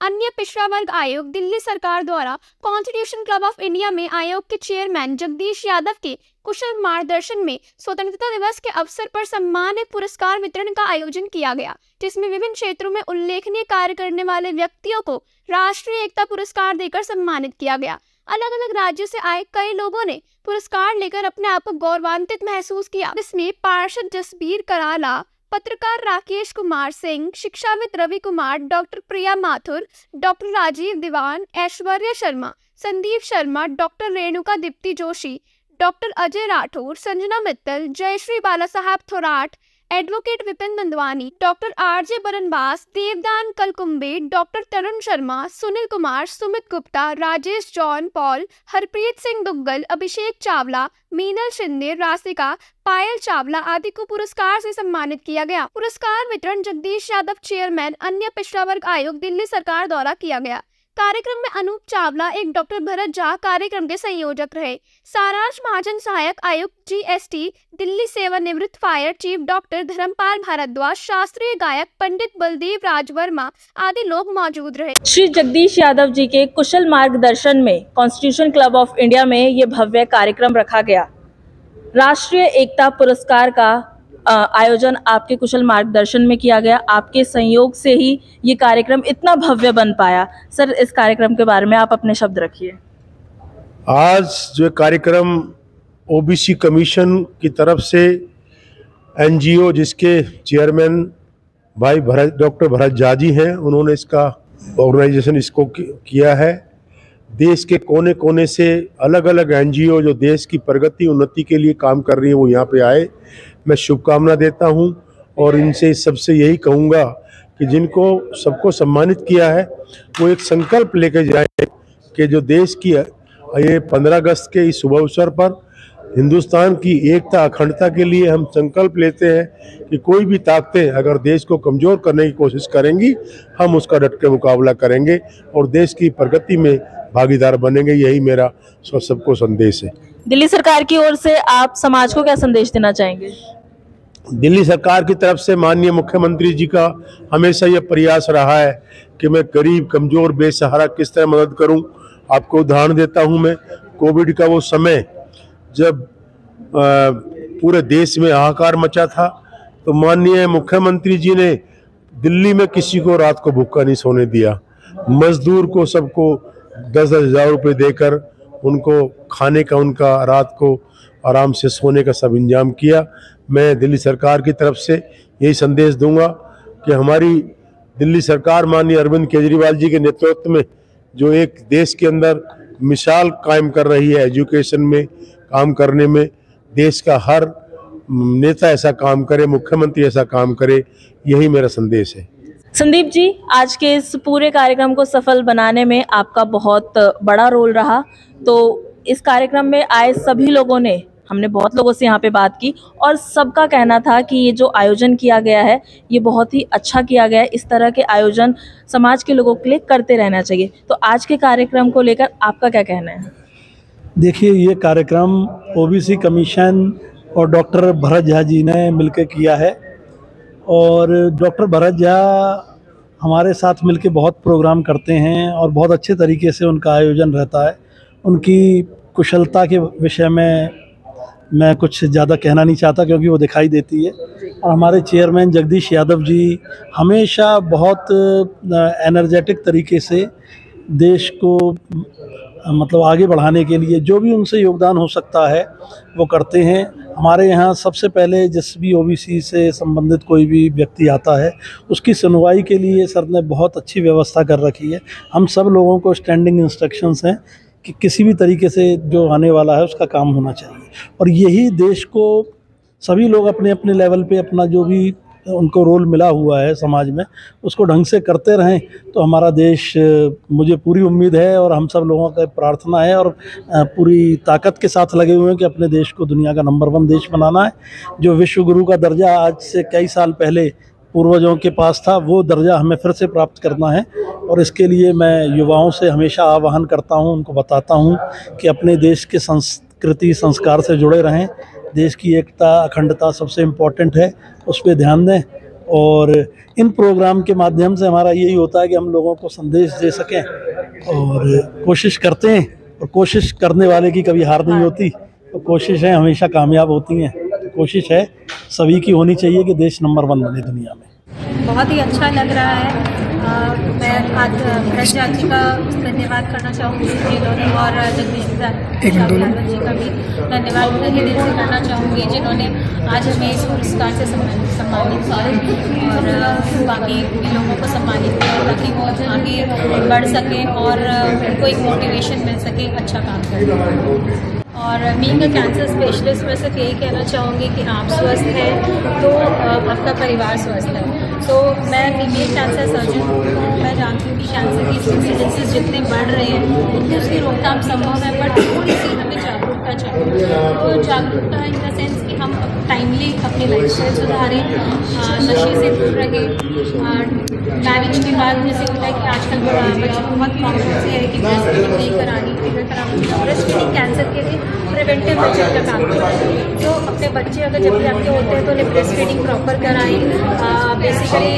अन्य पिछड़ा वर्ग आयोग दिल्ली सरकार द्वारा कॉन्स्टिट्यूशन क्लब ऑफ इंडिया में आयोग के चेयरमैन जगदीश यादव के कुशल मार्गदर्शन में स्वतंत्रता दिवस के अवसर पर सम्मानित पुरस्कार वितरण का आयोजन किया गया, जिसमें विभिन्न क्षेत्रों में उल्लेखनीय कार्य करने वाले व्यक्तियों को राष्ट्रीय एकता पुरस्कार देकर सम्मानित किया गया। अलग अलग राज्यों से आए कई लोगों ने पुरस्कार लेकर अपने आप को गौरवान्वित महसूस किया, जिसमें पार्षद जसबीर कराला, पत्रकार राकेश कुमार सिंह, शिक्षाविद Ravi Kumar, doctor Priya Mathur, doctor Rajeev Diwan, Aishwarya Sharma, Sandeep Sharma, doctor Renuka Deepti Joshi, doctor Ajay Rathore, Sanjana Mittal, Jayashree Bala Saheb Thorat, advocate Vipin Nandwani, doctor RJ Barnabas, Devdan Kalkumbe, doctor Tarun Sharma, Sunil Kumar, Sumit Gupta, Rajesh John Paul, Harpreet Singh Duggal, Abhishek Chawla, Meenal Shinde, Rashika, Payal Chawla आदि को पुरस्कार से सम्मानित किया गया। पुरस्कार वितरण जगदीश यादव चेयरमैन अन्य पिछड़ा वर्ग आयोग दिल्ली सरकार द्वारा किया गया। कार्यक्रम में अनूप चावला एक डॉक्टर भरत झा कार्यक्रम के संयोजक रहे। सारांश महाजन सहायक आयुक्त जीएसटी दिल्ली सेवानिवृत्त fire chief doctor Dharampal Bharadwaj, शास्त्रीय गायक पंडित बलदेव राज वर्मा आदि लोग मौजूद रहे। श्री जगदीश यादव जी के कुशल मार्गदर्शन में कॉन्स्टिट्यूशन क्लब ऑफ इंडिया में ये भव्य कार्यक्रम रखा गया। राष्ट्रीय एकता पुरस्कार का आयोजन आपके कुशल मार्गदर्शन में किया गया। आपके संयोग से ही ये कार्यक्रम इतना भव्य बन पाया। सर, इस कार्यक्रम के बारे में आप अपने शब्द रखिए। आज जो कार्यक्रम ओबीसी कमीशन की तरफ से एनजीओ जिसके चेयरमैन भाई डॉक्टर भरत झा जी हैं, उन्होंने इसका ऑर्गेनाइजेशन इसको किया है। देश के कोने कोने से अलग अलग एनजीओ जो देश की प्रगति उन्नति के लिए काम कर रही हैं वो यहाँ पे आए। मैं शुभकामना देता हूँ और इनसे सबसे यही कहूँगा कि जिनको सबको सम्मानित किया है वो एक संकल्प लेके जाए कि जो देश की ये 15 अगस्त के इस शुभ अवसर पर हिंदुस्तान की एकता अखंडता के लिए हम संकल्प लेते हैं कि कोई भी ताकतें अगर देश को कमज़ोर करने की कोशिश करेंगी, हम उसका डट के मुकाबला करेंगे और देश की प्रगति में भागीदार बनेंगे। यही मेरा सबको संदेश है। दिल्ली सरकार की ओर से आप समाज को क्या संदेश देना चाहेंगे? दिल्ली सरकार की तरफ से माननीय मुख्यमंत्री जी का हमेशा ये प्रयास रहा है कि मैं गरीब, कमज़ोर, बेसहारा किस तरह मदद करूं। आपको उदाहरण देता हूं मैं। कोविड का वो समय जब पूरे देश में हाहाकार मचा था तो माननीय मुख्यमंत्री जी ने दिल्ली में किसी को रात को भूखा नहीं सोने दिया। मजदूर को सबको 10,000 रुपये देकर उनको खाने का, उनका रात को आराम से सोने का सब इंतजाम किया। मैं दिल्ली सरकार की तरफ से यही संदेश दूंगा कि हमारी दिल्ली सरकार माननीय अरविंद केजरीवाल जी के नेतृत्व में जो एक देश के अंदर मिसाल कायम कर रही है एजुकेशन में काम करने में, देश का हर नेता ऐसा काम करे, मुख्यमंत्री ऐसा काम करे, यही मेरा संदेश है। संदीप जी, आज के इस पूरे कार्यक्रम को सफल बनाने में आपका बहुत बड़ा रोल रहा। तो इस कार्यक्रम में आए सभी लोगों ने, हमने बहुत लोगों से यहाँ पे बात की और सबका कहना था कि ये जो आयोजन किया गया है ये बहुत ही अच्छा किया गया है। इस तरह के आयोजन समाज के लोगों के लिए करते रहना चाहिए। तो आज के कार्यक्रम को लेकर आपका क्या कहना है? देखिए, ये कार्यक्रम ओबीसी कमीशन और डॉक्टर भरत झा जी ने मिलकर किया है और डॉक्टर भरत झा हमारे साथ मिलकर बहुत प्रोग्राम करते हैं और बहुत अच्छे तरीके से उनका आयोजन रहता है। उनकी कुशलता के विषय में मैं कुछ ज़्यादा कहना नहीं चाहता क्योंकि वो दिखाई देती है। और हमारे चेयरमैन जगदीश यादव जी हमेशा बहुत एनर्जेटिक तरीके से देश को मतलब आगे बढ़ाने के लिए जो भी उनसे योगदान हो सकता है वो करते हैं। हमारे यहाँ सबसे पहले जिस भी ओबीसी से संबंधित कोई भी व्यक्ति आता है उसकी सुनवाई के लिए सर ने बहुत अच्छी व्यवस्था कर रखी है। हम सब लोगों को स्टैंडिंग इंस्ट्रक्शंस हैं कि किसी भी तरीके से जो आने वाला है उसका काम होना चाहिए और यही देश को सभी लोग अपने अपने लेवल पे अपना जो भी उनको रोल मिला हुआ है समाज में उसको ढंग से करते रहें तो हमारा देश, मुझे पूरी उम्मीद है और हम सब लोगों का प्रार्थना है और पूरी ताकत के साथ लगे हुए हैं कि अपने देश को दुनिया का नंबर 1 देश बनाना है। जो विश्व गुरु का दर्जा आज से कई साल पहले पूर्वजों के पास था वो दर्जा हमें फिर से प्राप्त करना है और इसके लिए मैं युवाओं से हमेशा आह्वान करता हूं, उनको बताता हूं कि अपने देश के संस्कृति संस्कार से जुड़े रहें। देश की एकता अखंडता सबसे इम्पोर्टेंट है, उस पर ध्यान दें और इन प्रोग्राम के माध्यम से हमारा यही होता है कि हम लोगों को संदेश दे सकें, और कोशिश करते हैं, और कोशिश करने वाले की कभी हार नहीं होती, तो कोशिशें हमेशा कामयाब होती हैं। तो कोशिश है सभी की होनी चाहिए कि देश नंबर 1 बने दुनिया में। बहुत ही अच्छा लग रहा है। मैं आज भरत झा जी का धन्यवाद करना चाहूँगी जिन्होंने, और जगदीश यादव जी का भी धन्यवाद तहे दिल से करना चाहूँगी जिन्होंने आज हमें इस पुरस्कार से सम्मानित किया, और बाकी भी लोगों को सम्मानित किया ताकि वो आगे बढ़ सकें और उनको एक मोटिवेशन मिल सके अच्छा काम करने। और बीइंग अ कैंसर स्पेशलिस्ट मैं सिर्फ यही कहना चाहूँगी कि आप स्वस्थ हैं तो आपका परिवार स्वस्थ है। तो मैं फीमेल कैंसर सर्जन हूँ, तो मैं जानती हूँ कि कैंसर की इंसिडेंसेस जितने बढ़ रहे हैं उतनी उसकी रोकथाम संभव है, बट थोड़ी सी हमें जागरूकता चाहिए। तो जागरूकता इन द सेंस कि हम टाइमली अपनी लाइफस्टाइल सुधारें, नशे से दूर रहें। मैरिज के बाद जैसे होता है कि आजकल बच्चों को बहुत प्रॉब्लम से है कि ब्रेस्ट फीडिंग नहीं करानी, फिगर करानी। ब्रेस्ट फीडिंग कैंसर के लिए प्रिवेंटिव मेजर का काम करता है। जो अपने बच्चे अगर जब भी आपके होते हैं तो उन्हें ब्रेस्ट फीडिंग प्रॉपर कराएं, बेसिकली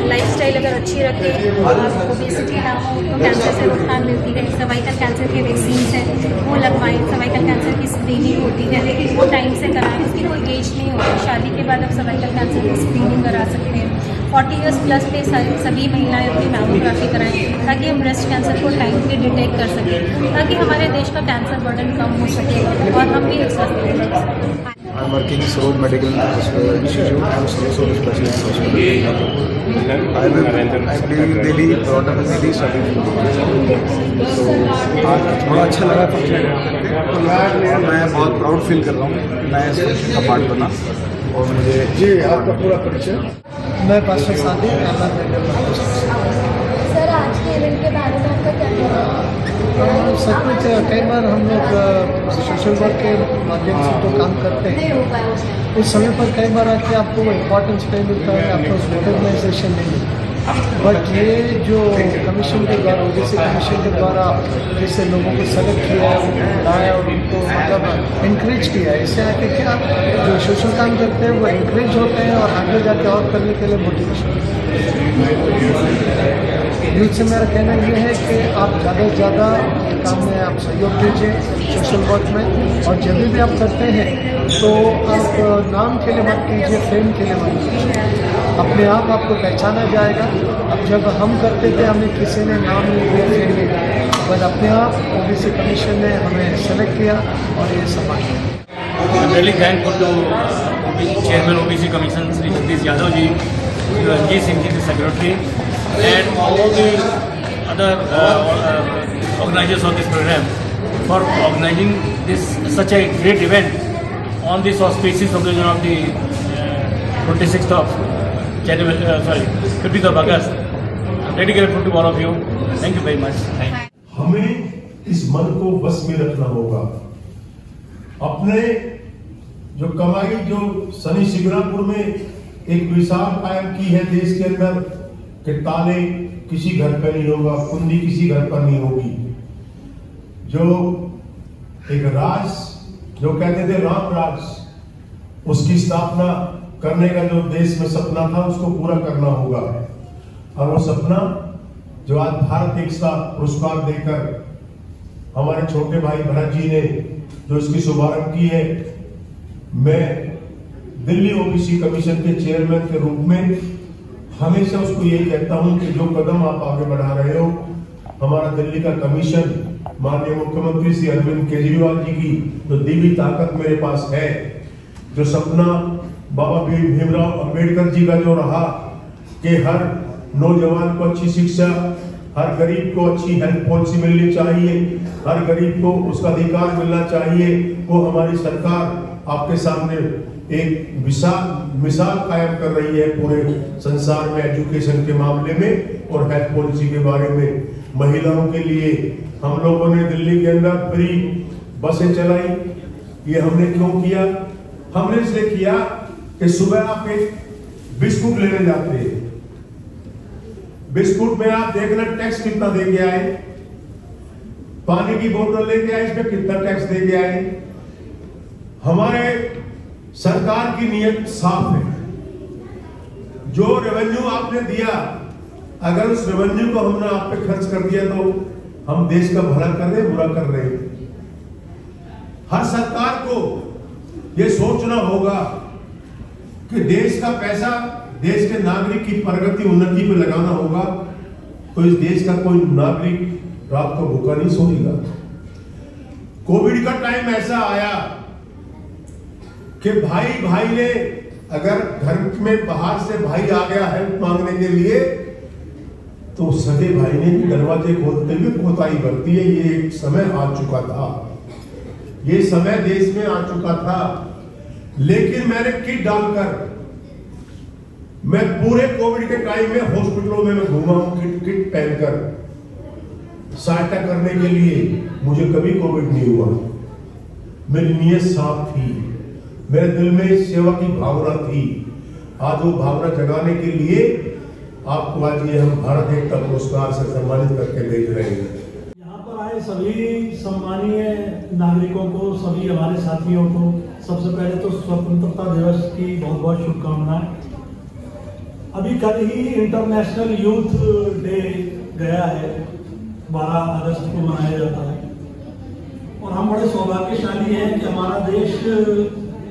लाइफस्टाइल अगर अच्छी रखें, ओबेसिटी ना हो तो कैंसर से रोकथाम मिलती है। सर्वाइकल कैंसर के वैक्सीन्स हैं वो लगवाएं, सर्वाइकल कैंसर की स्क्रीनिंग होती है लेकिन वो टाइम से कराएं, उसकी कोई एज नहीं होती। शादी के बाद आप सर्वाइकल कैंसर की स्क्रीनिंग करा सकते हैं। 40 इयर्स प्लस पे सभी महिलाएं अपनी मैमोग्राफी कराएं ताकि हम ब्रेस्ट कैंसर को टाइम पे डिटेक्ट कर सकें, ताकि हमारे देश का कैंसर बर्डन कम हो सके और हम भी एक साथ रह सकें। I'm working in Saroj Medical Institute. I'm Saroj Specialist Hospital. I believe Delhi, Toronto में Delhi study। तो आज थोड़ा अच्छा लगा फंक्शन, और मैं बहुत प्राउड फील कर रहा हूँ मैं इस फंक्शन का पार्ट बना। और मुझे जी आपका पूरा परिचय। मैं पास्टर सादी सर, आज के इवेंट के बारे में आपका क्या कहना है? सचमुच कई बार हम लोग सोशल वर्क के माध्यम से तो काम करते हैं, उस समय पर कई बार आके आपको इम्पोर्टेंस नहीं मिलता है, आपको रिकॉग्नाइजेशन नहीं मिलता। बट ये जो कमीशन के द्वारा, ओबीसी कमीशन के द्वारा जैसे लोगों को सेलेक्ट किया है, उनको बुलाया और उनको मतलब इंकरेज किया है, इससे आके क्या जो सोशल काम करते हैं वो इंकरेज होते हैं और आगे जाके और करने के लिए मोटिवेशन। यूथ से मेरा कहना ये है कि आप ज़्यादा से ज़्यादा काम में आप सहयोग दीजिए सोशल वर्क में, और जब भी आप करते हैं तो आप नाम के लिए मत कीजिए, फेम के लिए मत कीजिए, अपने आप आपको पहचाना जाएगा। अब जब हम करते थे हमें किसी ने नाम नहीं दिया, फेम नहीं दिया, पर अपने आप ओबीसी कमीशन ने हमें सेलेक्ट किया और ये सम्मान किया। I'm really thankful to Chairman OBC Commission Sri Jagdish Yadav ji, Ranjit Singh ji, the Secretary, and all the other organizers of this program for organizing this such a great event on this auspicious occasion of the 26th of January, 50th of August. I'm really grateful to all of you. Thank you very much. हमें इस मन को बस में रखना होगा। अपने जो कमाई जो शनि शिंगणापुर में एक मिसाल कायम की है देश के अंदर कि ताले किसी घर पर नहीं होगा, कुंडी किसी घर पर नहीं होगी। जो एक राज जो कहते थे राम राज, उसकी स्थापना करने का जो देश में सपना था उसको पूरा करना होगा। और वो सपना जो आज भारत एकता पुरस्कार देकर हमारे छोटे भाई भरत जी ने जो इसकी शुभारंभ की है, मैं दिल्ली ओबीसी कमीशन के चेयरमैन के रूप में हमेशा उसको यही कहता हूं कि जो कदम आप आगे बढ़ा रहे हो, हमारा दिल्ली का कमीशन माननीय मुख्यमंत्री श्री अरविंद केजरीवाल जी की जो दिव्य ताकत मेरे पास है, जो सपना बाबा भीमराव अंबेडकर जी का जो रहा कि हर नौजवान को अच्छी शिक्षा, हर गरीब को अच्छी हेल्थ पॉलिसी मिलनी चाहिए, हर गरीब को उसका अधिकार मिलना चाहिए, वो हमारी सरकार आपके सामने एक मिसाल कायम कर रही है पूरे संसार में एजुकेशन के मामले में और हेल्थ पॉलिसी के बारे में। महिलाओं के लिए हम लोगों ने दिल्ली के अंदर फ्री बसें चलाई। ये हमने क्यों किया? हमने इसलिए किया कि सुबह आप एक बिस्कुट लेने जाते हैं, बिस्कुट में आप देखना टैक्स कितना दे के आए, पानी की बोतल लेके आए इसमें कितना टैक्स दे के आए। हमारे सरकार की नीयत साफ है, जो रेवेन्यू आपने दिया, अगर उस रेवेन्यू को हमने आप पे खर्च कर दिया तो हम देश का भला कर रहे, बुरा कर रहे। हर सरकार को यह सोचना होगा कि देश का पैसा देश के नागरिक की प्रगति उन्नति पे लगाना होगा, तो इस देश का कोई नागरिक रात को भूखा नहीं सोएगा। कोविड का टाइम ऐसा आया कि भाई भाई ने, अगर घर में बाहर से भाई आ गया हेल्प मांगने के लिए, तो सगे भाई ने भी दरवाजे खोलते हुए कोताही बरती है। ये एक समय आ चुका था, ये समय देश में आ चुका था। लेकिन मैंने किट डालकर, मैं पूरे कोविड के टाइम में हॉस्पिटलों में मैं घूमा हूं किट पहनकर सहायता करने के लिए। मुझे कभी कोविड नहीं हुआ। मेरी नीयत साफ थी, मेरे दिल में सेवा की भावना थी। आज वो भावना जगाने के लिए आपको आज ये हम भारत एकता पुरस्कार से सम्मानित करके भेज रहे हैं। यहाँ पर आए सभी सम्मानीय नागरिकों को, सभी हमारे साथियों को सबसे पहले तो स्वतंत्रता दिवस की बहुत बहुत शुभकामनाएं। अभी कल ही इंटरनेशनल यूथ डे गया है, 12 अगस्त को मनाया जाता है। और हम बड़े सौभाग्यशाली हैं कि हमारा देश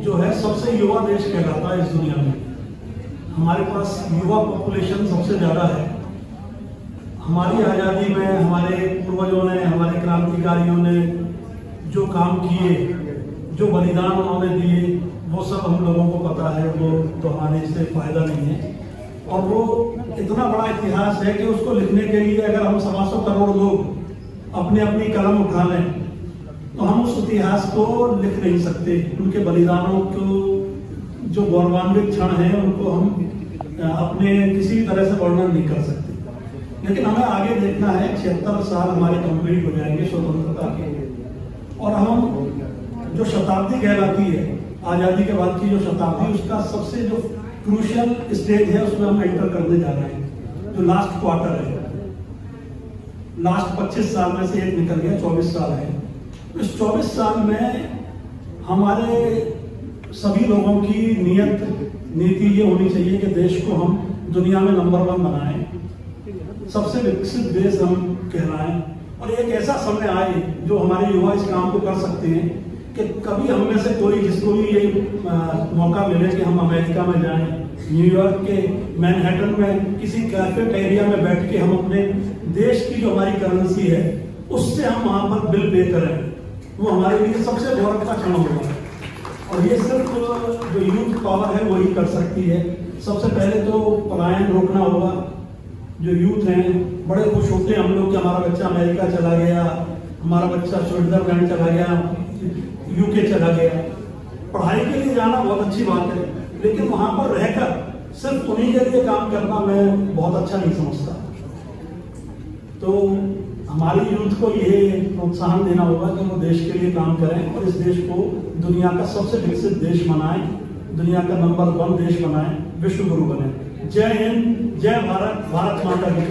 जो है सबसे युवा देश कहलाता है इस दुनिया में। हमारे पास युवा पॉपुलेशन सबसे ज़्यादा है। हमारी आज़ादी में हमारे पूर्वजों ने, हमारे क्रांतिकारियों ने जो काम किए, जो बलिदान उन्होंने दिए, वो सब हम लोगों को पता है, वो दोहराने से फायदा नहीं है। और वो इतना बड़ा इतिहास है कि उसको लिखने के लिए अगर हम 125 करोड़ लोग अपने अपनी कलम उठा लें तो हम उस इतिहास को लिख नहीं सकते। उनके बलिदानों को, जो गौरवान्वित क्षण हैं, उनको हम अपने किसी तरह से वर्णन नहीं कर सकते। लेकिन हमें आगे देखना है। 76 साल हमारे कंप्लीट हो जाएंगे स्वतंत्रता के, और हम जो शताब्दी कहलाती है आज़ादी के बाद की जो शताब्दी, उसका सबसे जो क्रूशियल स्टेज है उसमें हम एंटर करने जा रहे हैं। जो लास्ट क्वार्टर है, लास्ट 25 साल में से एक निकल गया, 24 साल है। इस 24 साल में हमारे सभी लोगों की नीति ये होनी चाहिए कि देश को हम दुनिया में नंबर 1 बनाएं, सबसे विकसित देश हम कहलाएं। और एक ऐसा समय आए जो हमारे युवा इस काम को कर सकते हैं कि कभी हम में से कोई, जिसको भी ये मौका मिले कि हम अमेरिका में जाएं, न्यूयॉर्क के मैनहट्टन में किसी कैफेट एरिया में बैठ के हम अपने देश की जो हमारी करेंसी है उससे हम वहाँ पर बिल पे करें, वो हमारे लिए सबसे गौरव का क्षण होगा। और ये सिर्फ जो यूथ पावर है वही कर सकती है। सबसे पहले तो पलायन रोकना होगा। जो यूथ हैं बड़े खुश होते हैं हम लोग कि हमारा बच्चा अमेरिका चला गया, हमारा बच्चा स्विट्जरलैंड चला गया, यूके चला गया। पढ़ाई के लिए जाना बहुत अच्छी बात है, लेकिन वहां पर रहकर सिर्फ उन्हीं के लिए काम करना मैं बहुत अच्छा नहीं समझता। तो हमारी यूथ को ये प्रोत्साहन देना होगा कि वो देश के लिए काम करें और इस देश को दुनिया का सबसे विकसित देश बनाएं, दुनिया का नंबर 1 देश बनाएं, विश्व गुरु बने। जय हिंद, जय भारत, भारत माता की।